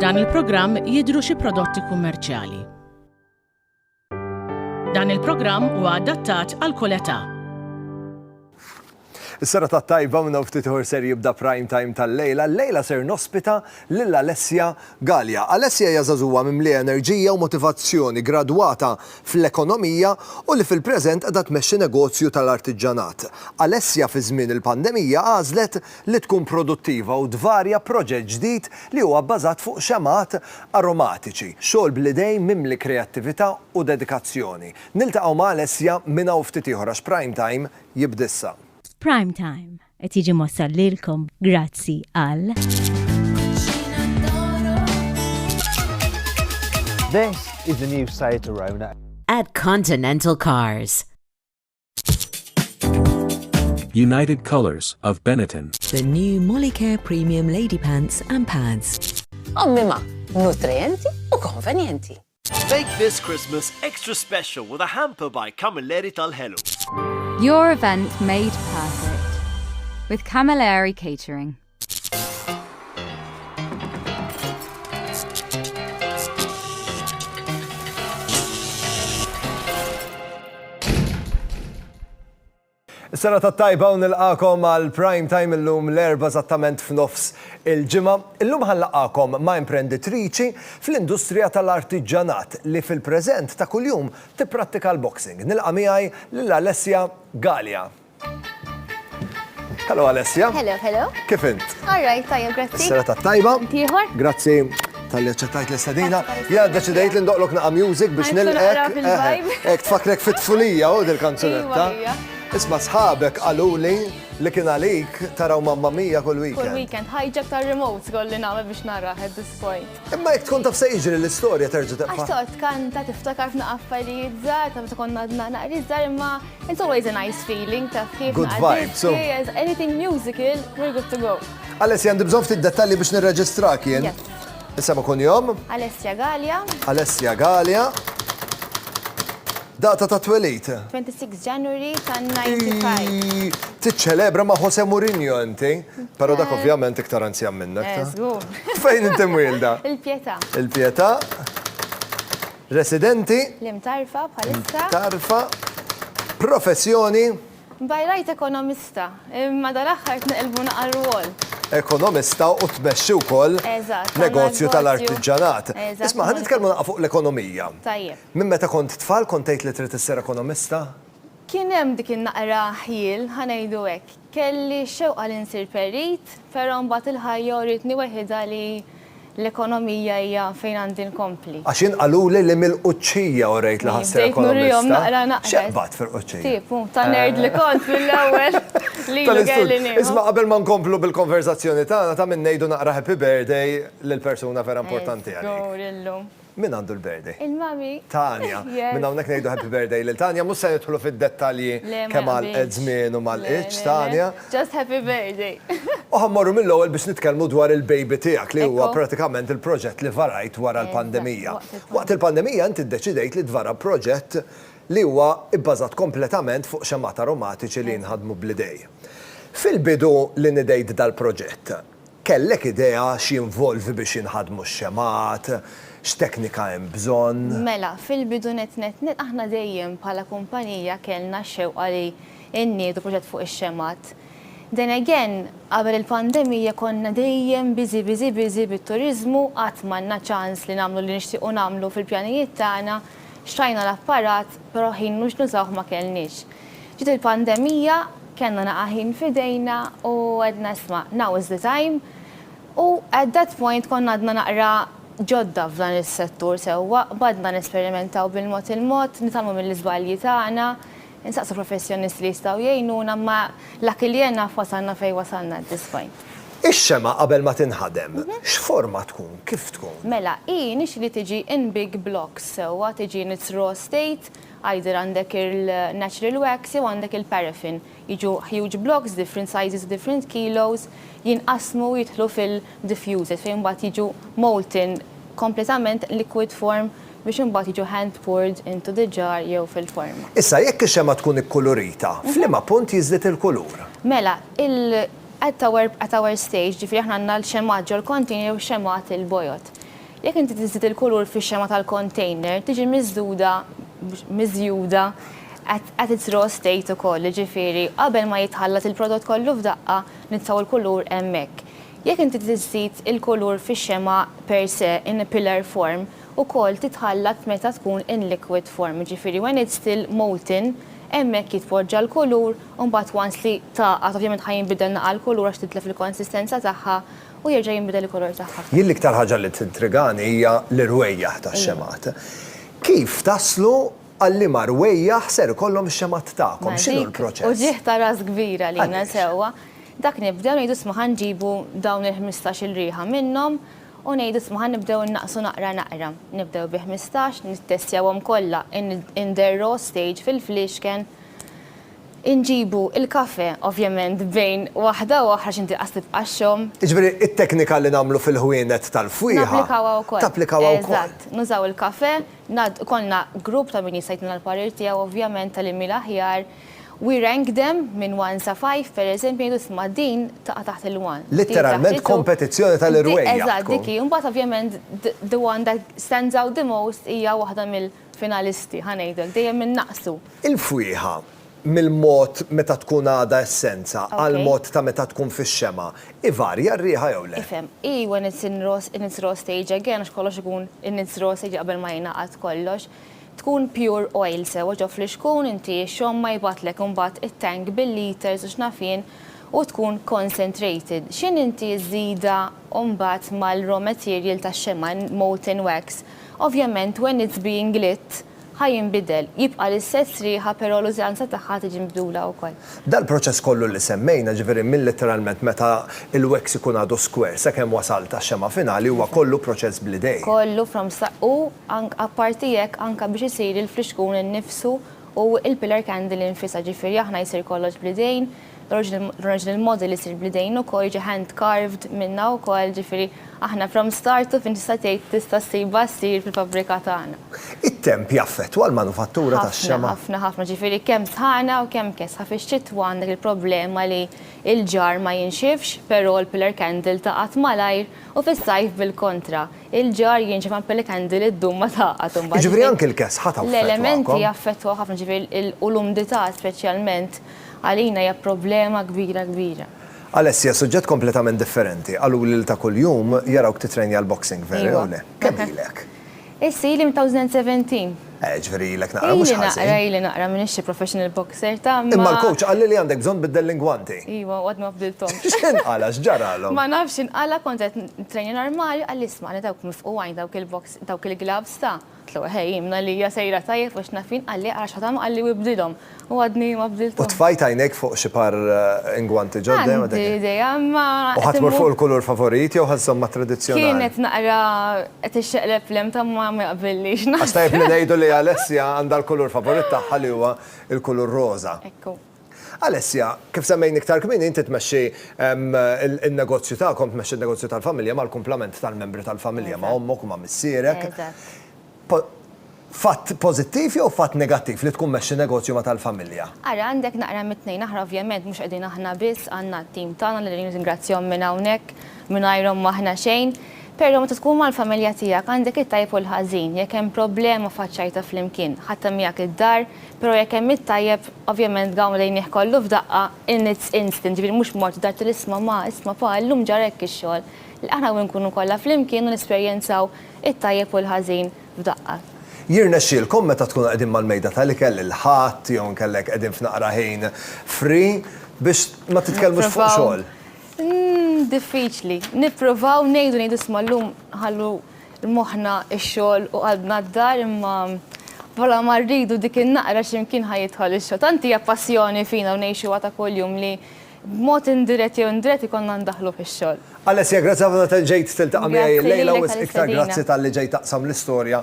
F'dan il-programm jidhru xi prodotti kummerċjali. Dan il-programm huwa adattat għal kull età. Is-sera tat-tajba minna ftit ieħor ser jibda prime time tal-lejla. Lejla ser nospita lil Alessia Gallia. Alessia hija żagħżugħa mimlija enerġija u motivazzjoni, gradwata fl-ekonomija u li fil-preżent qiegħda tmexxi negozju tal-artiġġanat. Alessia fi żmien il-pandemija għażlet li tkun produttiva u tvarja proġett ġdid li huwa bbażat fuq xemat aromatiċi. Xogħol bl-idej mimli kreattività u dedikazzjoni. Niltaqgħu ma' Alessia minn hawn ftit ieħor għax prime time jibdissa. Prime Time qed jiġi mossal lilkom grazzi għal This is the new Seat Arona at Continental Cars. United Colors of Benetton. The new Molicare Premium Lady Pants and Pads. Ommima, nutrienti u konvenienti. Make this Christmas extra special with a hamper by Camilleri Tal-Hello. Your event made perfect with Camilleri Catering. Is-sena tat-tajba u nilqakom għal prime time illum l-erba' eżattament f'nofs il-ġimgħa. Illum ħanlaqakom ma' imprenditriċi fl-industrija tal-artiġġanat li fil-preżent ta' kuljum tipprattika l-boxing. Nilqa' miegħi lil Alessia Gallia. Hello Alessia. Hello. Kif int? All right, tajjeb, grazzi. Is-sena tat-tajba. Ieħor? Grazzi tal-li aċċettajt l-istadina. Jena deċidejt li ndoqlok naqa' music biex nilqek. Ek tfakrek fit-tfulija u dil-kanzunetta. Isma' sħabek għaluli li kien għalik taraw Mamma Mia kull weekend. Kull weekend, hijack ta' remote kolli nagħmel biex nara at this point. Imma jekk tkun taf se jiġri l-istorja terġa' tibqa'. Għax toqgħod kanta tiftakar f'naqqa affarijiet żgħar, ta' meta konna għadna naqri żgħar, imma it's always a nice feeling ta' kif Good vibe, so. Anything musical, we're good to go. Alessia, għandi bżonn ftit dettalji biex nirreġistrak jien. Yes. Issa ma kun jom? Alessia Gallia. Alessia Gallia. Data ta' twelit. 26 January ta' 95. Tiċċelebra ma' Jose Mourinho inti, però dak ovvjament iktar anzjan minnek. Żgur. Fejn inti mwilda? Il-Pietà. Il-Pietà. Residenti. L-imtarfa bħalissa. Tarfa. Professjoni. Bajrajt ekonomista, imma dal-aħħar tneqilbu naqra rwol. Ekonomista u tmexxi wkoll negozju tal-artiġġanat. Isma' ħan nitkellmu naqa' fuq l-ekonomija. Tajjeb. Minn meta kont tfal kont tgħid li trid issir ekonomista? Kien hemm dik in-naqra ħiel ħanejdu hekk. Kelli xewqa li nsir perit, però mbagħad il-ħajja uritni weħida li l-ekonomija hija fejn għandi nkompli. Għax inqaluli li mill-quċċija u rejt li ħassir ekonomista. Naqra naqra. X'eqbad fil-quċċija? Tipu, ta' nerd li kont fil-ewwel li kelli nieħu. Isma' qabel ma nkomplu bil-konversazzjoni tagħna ta' minn ngħidu naqra happy birthday lill-persuna vera importanti għalik. Min għandu l-birthday? Il-mami. Tanja. Minn hawnhekk ngħidu happy birthday lil Tanja, mhux se nidħlu fid-dettalji kemm għal żmien u mal-qiegħ Tanja. Just happy birthday. U ħammorru mill-ewwel biex nitkellmu dwar il-baby tiegħek li huwa pratikament il-proġett li varajt wara l-pandemija. Waqt il-pandemija inti ddeċidejt li tvara proġett li huwa bbażat kompletament fuq xemat aromatiċi li nħadmu bl-idej. Fil-bidu li nidejt dal-proġett, kellek idea x'jinvolvi biex jinħadmu x-xemat, x'teknika hemm bżonn? Mela, fil-bidu net aħna dejjem bħala kumpanija kellna xewqa li nniedu proġett fuq ix-xemat. Then again, qabel il-pandemija konna dejjem busy bit-turizmu, qatt m'għandna ċans li nagħmlu li nixtiequ nagħmlu fil-pjanijiet tagħna, xtrajna l-apparat, però ħin mhux nużawh ma kellniex. Ġiet il-pandemija, kellna naqa' ħin f'idejna u għedna isma' now is the time. U at that point konna għadna naqra ġodda f'dan is-settur sewwa, badna nesperimentaw bil-mod il-mod, nitalmu mill-iżbalji tagħna, insaqsu professjonisti li jistgħu jgħinuna, ma l-akiljenna wasalna fejn wasalna at this point. Ix-xema qabel ma tinħadem, x'forma tkun, kif tkun? Mela, nix li tiġi in big blocks sewwa, tiġi in its raw state, either għandek il-natural wax jew għandek il-paraffin. Jiġu huge blocks, different sizes, different kilos, jinqasmu jidħlu fil-diffusers fejn mbagħad jiġu molten kompletament liquid form biex imbagħad jiġu hand poured into the jar jew fil-forma. Issa jekk ix-xema tkun ikkulurita, f'liema punt jiżdied il-kulur? Mela, at our stage, ġifieri aħna għandna l-xemat ġol container u xemat il-bojot. Jekk inti tiżid il-kulur fix-xema tal-container, tiġi miżjuda at its raw state ukoll, ġifieri qabel ma jitħallat il-prodott kollu f'daqqa nitsaw il-kulur hemmhekk. Jekk inti tiżid il-kulur fix-xema per se in a pillar form, ukoll titħallat meta tkun in liquid form, ġifieri when it's still molten, hemmhekk jitpoġġa l-kulur u mbagħad once li taqgħet ovvjament ħajinbidel naqa' l-kulur għax titlef il-konsistenza tagħha u jerġa' jinbidel il-kulur tagħha. Jien l-iktar ħaġa li tintrigani hija l-irwejjaħ tax-xemat. Kif taslu għalli marwejjaħ ser ikollhom ix-xemat tagħkom? X'inhu l-proċess? U ġieħ ta' ras kbira lina sewwa. Dak nibdew ngħidu isma' ħanġibu dawn il-15 il-riħa minnhom u ngħidu isma' nibdew innaqsu naqra. Nibdew bi 15, nittestjawhom kollha in their raw stage fil-fliexken. Inġibu il-kafe, ovvjament, bejn waħda u oħra xinti qastit qaxxhom. Iġbiri, it-teknika li nagħmlu fil-ħwienet tal-fwiħa. Napplikawha wkoll. Tapplikawha wkoll. Eżatt, nużaw il-kafe, konna grupp ta' min jisajtna l-parir tiegħu ovvjament tal-immi l-aħjar. We rank them minn 1 sa 5, per eżempju, jgħidu isma' din taqa' taħt il-1. Literalment kompetizzjoni tal-irwejja. Eżatt, diki, mbagħad ovvjament the one that stands out the most hija waħda mill-finalisti, ħanejdlek, dejjem innaqsu. Il-fwiħa mill-mod meta tkun għada essenza għal mod ta' meta tkun fix-xema, ivarja r-riħa jew le? Ifhem, when it's in its raw stage again, għax kollox ikun in its raw stage qabel ma jingħaqad kollox, tkun pure oil sewa ġo fl-ixkun inti xomma jbatlek imbagħad it-tank bil-liters u x'nafien u tkun concentrated. X'in inti żida mbagħad mal-raw material tax-xema molten wax. Ovvjament when it's being lit ħajinbidel, jibqa l-istess riħa però l-użanza tagħha tiġi mbdula wkoll. Dal-proċess kollu li semmejna ġifieri mill-literalment meta il-wax ikun għadu square sakemm wasal tax-xema finali huwa kollu proċess bl-idej. Kollu from u apparti hekk anke biex isir il-fliexkun innifsu u il-pillar candle infisha ġifieri aħna jsir kollox bl-idejn, l-original model isir bl-idejn ukoll jiġi hand carved minna wkoll ġifieri aħna from start to finish tista' ssibha ssir fil-fabbrika tagħna. It-temp jaffettwa l-manufattura tax-xema. Ħafna ġifieri kemm sħana u kemm kesħa fix-xitwa għandek il-problema li il-ġar ma jinxifx, però l-pillar candle taqgħod malajr u fis-sajf bil-kontra. Il-ġar jinxef ma' pillar candle id-dum ma taqgħod imbagħad. Ġifieri anke l-kesħa taffettwa. L-elementi jaffettwa ħafna ġifieri l-umidità speċjalment għalina hija problema kbira. Alessia, suġġett kompletament differenti. Għallu li ta' kuljum jarawk titrenja l-boxing, veri u le? Kemm ilek? Issi li 2017. Ġveri ilek naqra mux ħażin. Ili naqra minix professional boxer ta' imma l-coach għalli li għandek bżonn biddel l-ingwanti. Iwa, għad ma bdiltom. X'inqala x'ġaralhom? Ma nafx inqala kont qed trenja normali għalli isma' dawk mifqu għajn dawk il-gloves ta' tlu ħejjimna li hija sejra tajjeb u x'nafin għalli għax ħatam għalli wibdilhom. U għadni ma bdiltom. U tfajt għajnek fuq xi par ingwanti ġodda? Għandi idea, ma. U ħatmur fuq il-kulur favorit jew ħażhom ma' tradizzjonali? Kienet naqra qed ixxeqleb lem ta' ma jaqbillix. Għax tajb li ngħidu li Alessia għandha l-kulur favorit tagħha li huwa il-kulur roża. Ekku. Alessia, kif semmejn iktar kmini inti tmexxi il-negozju tagħkom, tmexxi il-negozju tal-familja mal-kumplament tal-membri tal-familja ma' ommok u ma' missierek. Fatt pożittiv jew fatt negattiv li tkun mexxi negozju ma' tal-familja? Ara għandek naqra mit-tnejn aħna ovvjament mhux qegħdin aħna biss għandna t-tim tagħna li ringrazzjahom minn hawnhekk mingħajrhom m'aħna xejn. Però meta tkun mal-familja tiegħek għandek it-tajjeb u l-ħażin, jekk hemm problema faċċajta flimkien, ħadd miegħek id-dar, però jekk hemm it-tajjeb ovvjament gawn lejn kollu f'daqqa in its instant, ġifieri mhux mort dar isma' pa llum ġarek ix-xogħol. Aħna nkunu kollha flimkien u nesperjenzaw it-tajjeb u l-ħażin f'daqqa. Jirna xilkom meta tkun qegħdin mal-mejda tal-ikel il-ħadd jew nkellek qegħdin f'naqra ħin free biex ma titkellmux fuq xogħol. Diffiċli. Nippruvaw ngħidu smallum ħallu l-moħħna x-xogħol u għadna d-dar imma wara ma rridu dik in-naqra x'imkien ħajidħol ix-xogħol. Tant hija passjoni fina u ngħixu ta' kuljum li b'mod indirett jew indirett ikollna ndaħlu fix-xogħol. Alessia, grazzi ħafna tal-ġejt tiltaqa' miegħi lejla u iktar grazzi tal-li ġejt taqsam l-istorja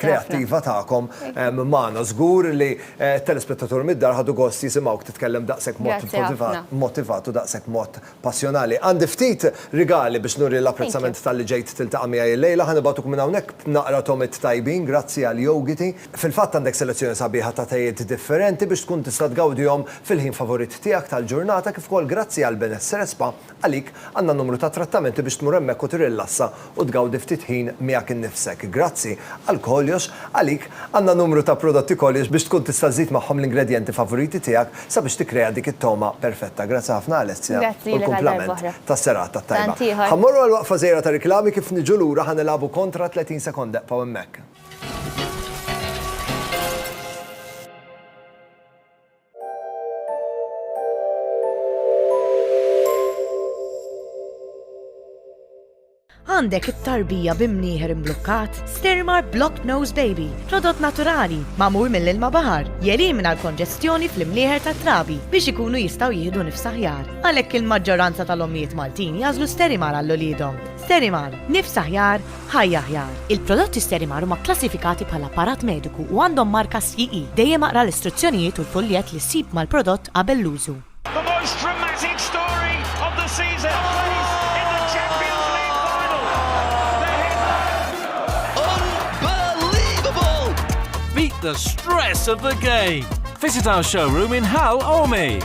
kreattiva tagħkom magħna. Żgur li telespettatur mid-dar ħadu gost jisimgħuk titkellem daqshekk mod motivat u daqshekk mod passjonali. Għandi ftit rigali biex nuri l-apprezzament tal-li ġejt tiltaqa' miegħi lejla ħanibatuk minn hawnhekk naqra tomit tajbin grazzi għal yogiti. Fil-fatt għandek selezzjoni sabiħa ta' tejjed differenti biex tkun tista' tgawdihom fil-ħin favorit tiegħek tal-ġurnata kif ukoll grazzi għal benessere spa għalik għandna numru ta' trattamenti biex tmur hemmhekk u tirrillassa u tgawdi ftit ħin miegħek innifsek. Grazzi għal Koljox għalik għandna numru ta' prodotti Koljox biex tkun tista' żid magħhom l-ingredjenti favoriti tiegħek sabiex tikkrea dik it-toma perfetta. Grazzi ħafna Alessia. Grazzi u l-kumplament l-darba. tas-serata tajba. Tantiħor. Ħammorru għal waqfa żejra ta' riklami kif niġu lura ħanilagħbu kontra 30 sekonda pa' hemmhekk. Għandek it-tarbija bimnieħer imblukkat, Sterimar Block Nose Baby, prodott naturali, mamur mill-ilma bahar, jelimina l-konġestjoni fl-imnieħer ta' trabi biex ikunu jistaw jieħdu nifs aħjar. Għalhekk il-maġġoranza tal-ommijiet Maltin jażlu Sterimar għall-olidhom. Sterimar, nifs aħjar, ħajja aħjar. Il-prodotti Sterimar huma klassifikati bħala apparat mediku u għandhom marka CE. Dejjem aqra l-istruzzjonijiet u l-fuljet li ssib mal-prodott qabel l-użu. The most dramatic story of the season. In the Champions League final. Unbelievable! Beat the stress of the game. Visit our showroom in Hull, Ormy.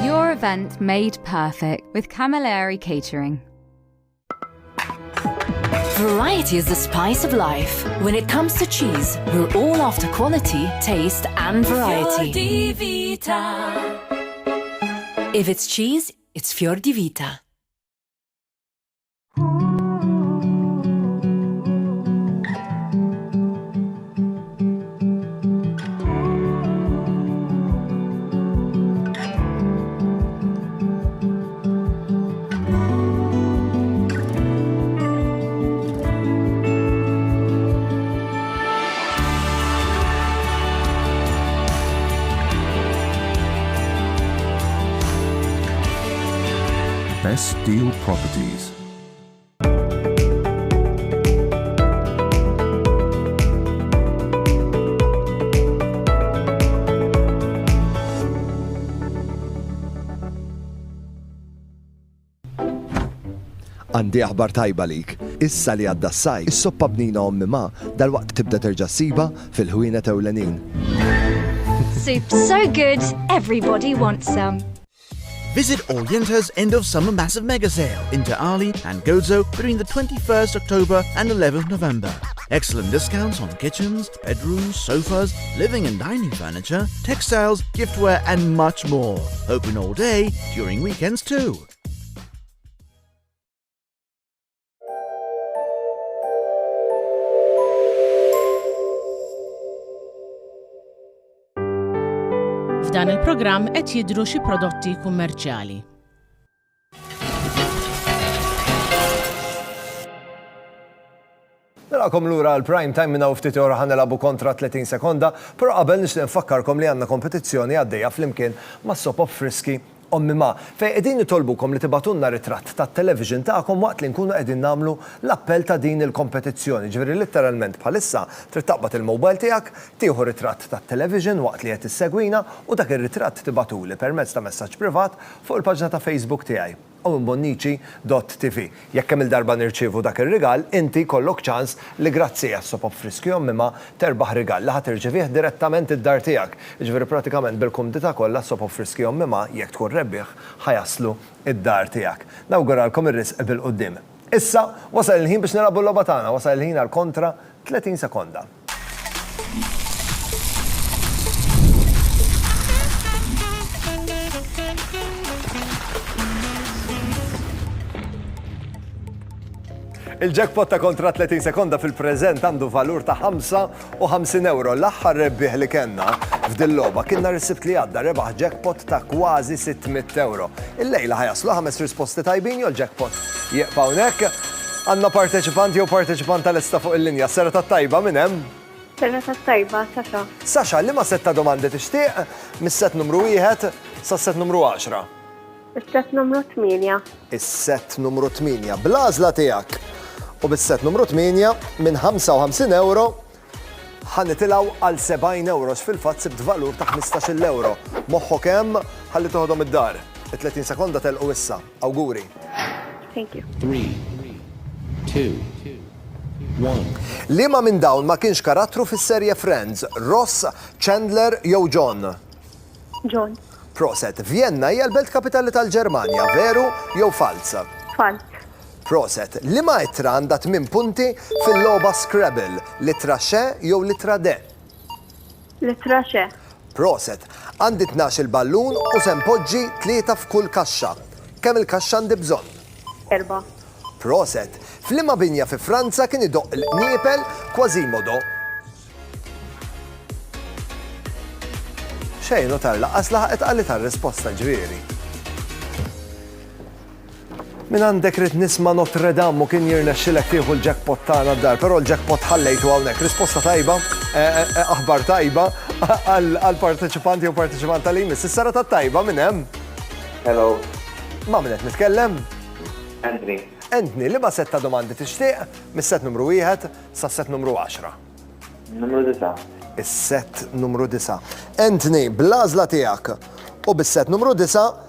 Your event made perfect with Camilleri Catering. Variety is the spice of life. When it comes to cheese, we're all after quality, taste, and variety. Fior di Vita. If it's cheese, it's Fior di Vita. Best Deal Properties. Għandi aħbar tajba lik. Issa li għadda s-sajf, is-soppa bnina ommi ma dal-waqt tibda terġa' ssiba fil-ħwienet ewlenin. Soup's so good, everybody wants some. Visit Orienta's end of summer massive mega sale into Ali and Gozo between the 21st October and 11th November. Excellent discounts on kitchens, bedrooms, sofas, living and dining furniture, textiles, giftware and much more. Open all day, during weekends too. F'dan il-programm qed jidhru xi prodotti kummerċjali. Narakom lura l-prime time minna ftit ora ħanilagħbu kontra 30 sekonda, però qabel nixtieq nfakkarkom li għandna kompetizzjoni għaddejja flimkien ma' Sopop Friski Ommi Ma. Fej qegħdin nitolbukom li tibatunna ritratt tat-television tagħkom waqt li nkunu qegħdin nagħmlu l-appell ta' din il-kompetizzjoni. Ġifieri litteralment bħalissa trid taqbad il-mobile tiegħek, tieħu ritratt tat-television waqt li qed issegwina u dak ir-ritratt tibatuli permezz ta' messaġġ privat fuq il-paġna ta' Facebook tiegħi ombonnici.tv. Jekk kemm il-darba nirċievu dak ir-rigal, inti kollok ċans li grazzi għas Sopop Friski Ommi Ma terbaħ rigal li ħadd irċevih direttament id-dar tiegħek. Jiġifieri pratikament bil-kumdita kollha Sopop Friski Ommi Ma jekk tkun rebbieħ ħajaslu id-dar tiegħek. Nawguralkom ir-risq bil-qudiem. Issa wasal il-ħin biex nilagħbu l-logħba tagħna, wasal il-ħin għal kontra 30 sekonda. Il-jackpot ta' kontra 30 sekonda fil-preżent għandu valur ta' 55 euro. L-aħħar rebbieħ li kellna f'din logħba kienna risibt li għadda rebaħ jackpot ta' kważi 600 euro. Il-lejla ħajaslu 5 risposti tajbin jew l-jackpot jieqpa' hawnhekk. Għandna parteċipanti jew parteċipant tal-lista fuq il-linja. Sera tat-tajba minn hemm? Sera tat-tajba, Sasha. Sasha, liema setta domandi tixtieq mis-set numru 1 sa set numru 10? Is-set numru 8. Is-set numru 8. Bl-għażla tiegħek. U bis-set numru 8 minn 55 euro ħanitilgħu għal 70 euros fil-fatt sibt valur ta' 15 euro. Moħħok hemm ħalli toħodhom id-dar. 30 sekonda telqu issa. Awguri. Thank you. 3, 2, 1. Liema minn dawn ma kienx karattru fis-serje Friends? Ross, Chandler jew John? John. Proset, Vienna hija l-belt kapitali tal-Ġermanja, veru jew fals? Fals. Proset, liema ittra għandha 8 punti fil-logħba Scrabble, litra xe jew litra de? Litra xe. Proset, għandi 12 ballun u se npoġġi 3 f'kull kaxxa. Kemm il-kaxxa għandi bżonn? 4. Proset, f'liema binja fi Franza kien idoq l-Niepel Quasimodo. Xejn u tar laqqas laħqet qalli tar-risposta ġifieri. Min għandek rid nisma' Notre Dame u kien jirnexxilek tieħu l-jackpot tagħna d-dar, però l-jackpot ħallejtu hawnhekk. Risposta tajba, aħbar tajba għall-parteċipanti u parteċipant tal-imis. Is-sara tat-tajba minn hemm? Hello. Ma' min qed nitkellem? Anthony. Anthony, liema set ta' domandi tixtieq mis-set numru 1 sa' set numru 10? Numru 9. Is-set numru 9. Anthony, bl-għażla tiegħek u bis-set numru 9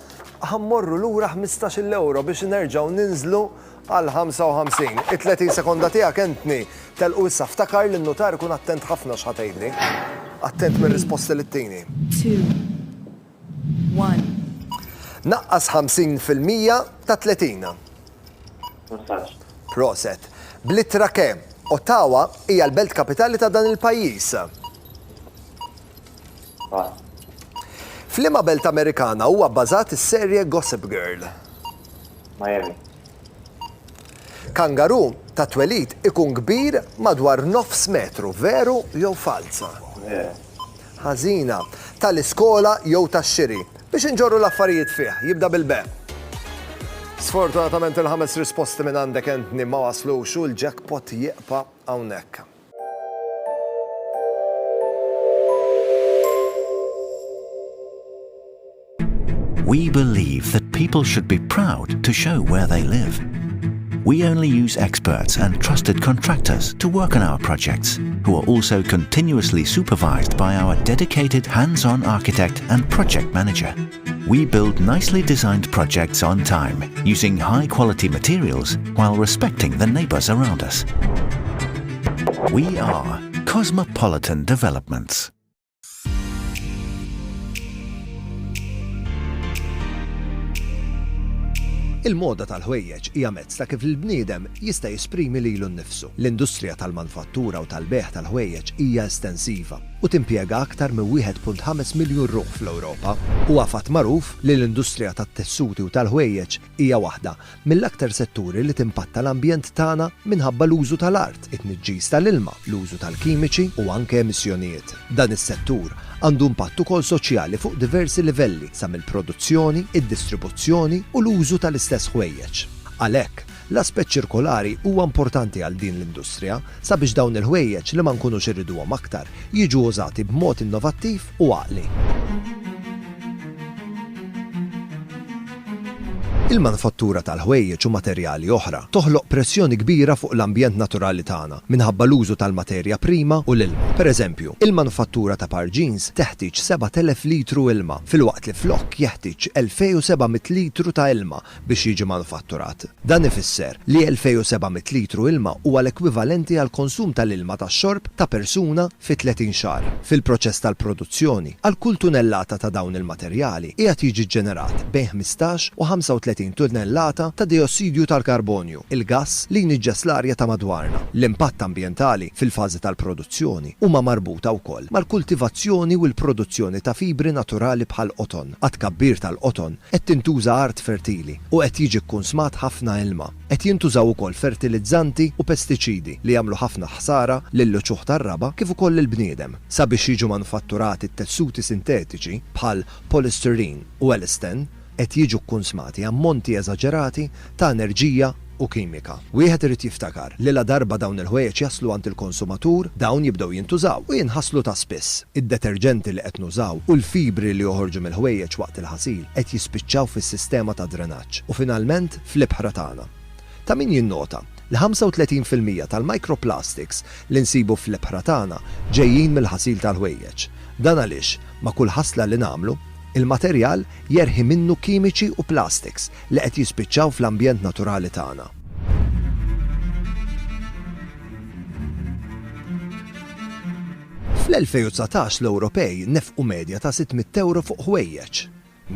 ħammorru lura 15 euro biex nerġgħu ninżlu għal 55. 30 sekonda tiegħek Anthony telqu issa ftakar li n-notar ikun attent ħafna x'ħatejdli. Attent mir-risposti li ttini. 2, 1. Naqqas 50% ta' 30. Proset. Blittra ke, Ottawa hija l-belt kapitali ta' dan il-pajjiż. F'liema belt Amerikana huwa bbażat is-serje Gossip Girl? Miami. Kangaru ta' twelid ikun kbir madwar 9 metru, veru jew falsa? Ħażina, tal-iskola jew tax-xiri biex inġorru l-affarijiet fih, jibda bil-be. Sfortunatament il-5 risposti minn għandek Anthony ma waslux u l-jackpot jieqpa hawnhekk. We believe that people should be proud to show where they live. We only use experts and trusted contractors to work on our projects, who are also continuously supervised by our dedicated hands-on architect and project manager. We build nicely designed projects on time, using high-quality materials while respecting the neighbors around us. We are Cosmopolitan Developments. Il-moda tal-ħwejjeġ hija mezz ta' kif il-bniedem jista' jesprimi lilu nnifsu. L-industrija tal-manfattura u tal-beħ tal-ħwejjeġ hija estensiva u timpjega aktar minn 1.5 miljun ruħ fl-Ewropa. Huwa fatt magħruf li l-industrija tat-tessuti u tal-ħwejjeġ hija waħda mill-aktar setturi li timpatta l-ambjent tagħna minħabba l-użu tal-art, it-tniġġis tal-ilma, l-użu tal-kimiċi u anke emissjonijiet. Dan is-settur għandu impatt ukoll soċjali fuq diversi livelli sa mill-produzzjoni, id-distribuzzjoni u l-użu tal-istess ħwejjeġ. Għalhekk, l-aspett ċirkolari huwa importanti għal din l-industrija sabiex dawn il-ħwejjeġ li ma nkunux irriduhom aktar jiġu użati b'mod innovattiv u għaqli. Il-manufattura tal-ħwejjeġ u materjali oħra toħloq pressjoni kbira fuq l-ambjent naturali tagħna minħabba l-użu tal-materja prima u l-ilma. Pereżempju, il-manufattura ta' par jeans teħtieġ 7,000 litru ilma, filwaqt li flokk jeħtieġ 2,700 litru ta' ilma biex jiġi manufatturat. Dan ifisser li 2,700 litru ilma huwa l-ekwivalenti għal konsum tal-ilma tax-xorb ta' persuna fi 30 xahar. Fil-proċess tal-produzzjoni, għal kull tunellata ta' dawn il-materjali qiegħed jiġi ġenerat bejn 15 u 35 tunnellata ta' diossidju tal-karbonju, il-gass li jniġġes l-arja ta' madwarna. L-impatt ambjentali fil-fażi tal-produzzjoni huma marbuta wkoll mal-kultivazzjoni u l-produzzjoni ta' fibri naturali bħal qoton. Għat-kabbir tal-qoton qed tintuża art fertili u qed jiġi kkunsmat ħafna ilma. Qed jintużaw ukoll fertilizzanti u pestiċidi li jagħmlu ħafna ħsara lill-luċuħ tar-raba kif ukoll il-bniedem. Sabiex jiġu manufatturati t-tessuti sintetiċi bħal polystyrene u elastin qed jiġu kkunsmati ammonti eżaġerati ta' enerġija u kimika. Wieħed irid jiftakar li la darba dawn il-ħwejjeġ jaslu għand il-konsumatur, dawn jibdew jintużaw u jinħasslu ta' spiss. Id-deterġenti li qed nużaw u l-fibri li joħorġu mill-ħwejjeġ waqt il-ħasil qed jispiċċaw fis-sistema ta' drenaġġ u finalment fl-ibħra tagħna. Ta' min jinnota li 35% tal-microplastics li nsibu fl-ibħra tagħna ġejjin mill-ħasil tal-ħwejjeġ. Dan għaliex ma' kull ħasla li nagħmlu, il-materjal jerħi minnu kimiċi u plastics li qed jispiċċaw fl-ambjent naturali tagħna. Fl-2019 l-Ewropej nefqu medja ta' 600 euro fuq ħwejjeġ,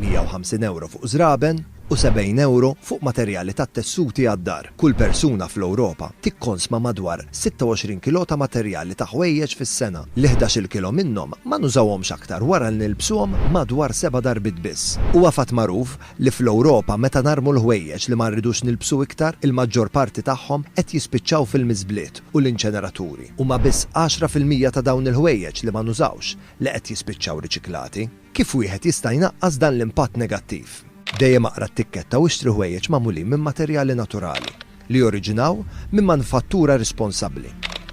150 euro fuq żraben u 70 euro fuq materjali ta' tessuti għad-dar. Kull persuna fl-Ewropa tikkonsma madwar 26 kilo ta' materjali ta' ħwejjeġ fis-sena. L-11 kilo minnhom ma nużawhomx aktar wara li nilbsuhom madwar 7 darbit biss. Huwa fatt magħruf li fl-Ewropa meta narmu l-ħwejjeġ li ma rridux nilbsu iktar, il-maġġor parti tagħhom qed jispiċċaw fil-miżbliet u l-inċeneraturi. Huma biss 10% ta' dawn il-ħwejjeġ li ma nużawx li qed jispiċċaw riċiklati. Kif wieħed jista' jnaqqas dan l-impatt negattiv? Dejjem aqra t-tikketta u ixtri ħwejjeġ magħmulin minn materjali naturali li oriġinaw minn manifattura responsabbli.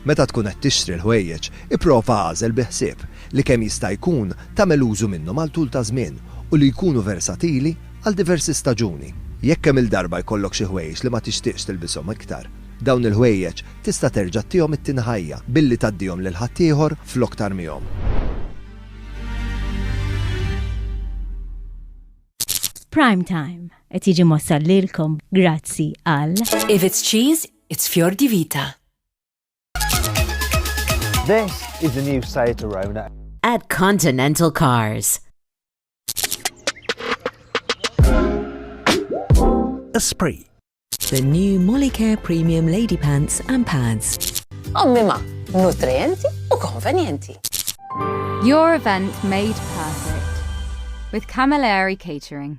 Meta tkun qed tixtri l-ħwejjeġ, ipprova għażel bi ħsieb li kemm jista' jkun tagħmel użu minnhom għal tul ta' żmien u li jkunu versatili għal diversi staġuni. Jekk kemm il-darba jkollok xi ħwejjeġ li ma tixtieqx tilbishom iktar, dawn il-ħwejjeġ tista' terġa' tihom it-tinħajja billi taddihom lil ħaddieħor flok tarmihom. Prime Time qed jiġi mossal lilkom grazzi għal If it's cheese, it's Fior di Vita. This is the new Seat Arona at Continental Cars. Esprit. The new Molicare Premium Lady Pants and Pads. Ommima, nutrienti u konvenjenti. Your event made perfect with Camilleri Catering.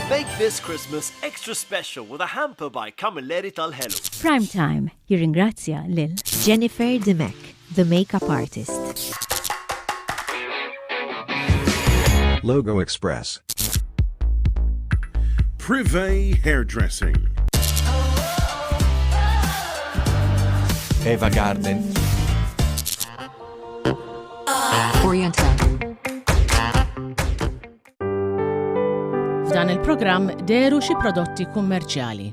Make this Christmas extra special with a hamper by Camilleri tal-Hello. Prime Time jirringrazzja lil Jennifer Demek, the makeup artist. Logo Express. Privé Hairdressing. Eva Garden. Oriental. F'dan il-programm deru xi prodotti kummerċjali.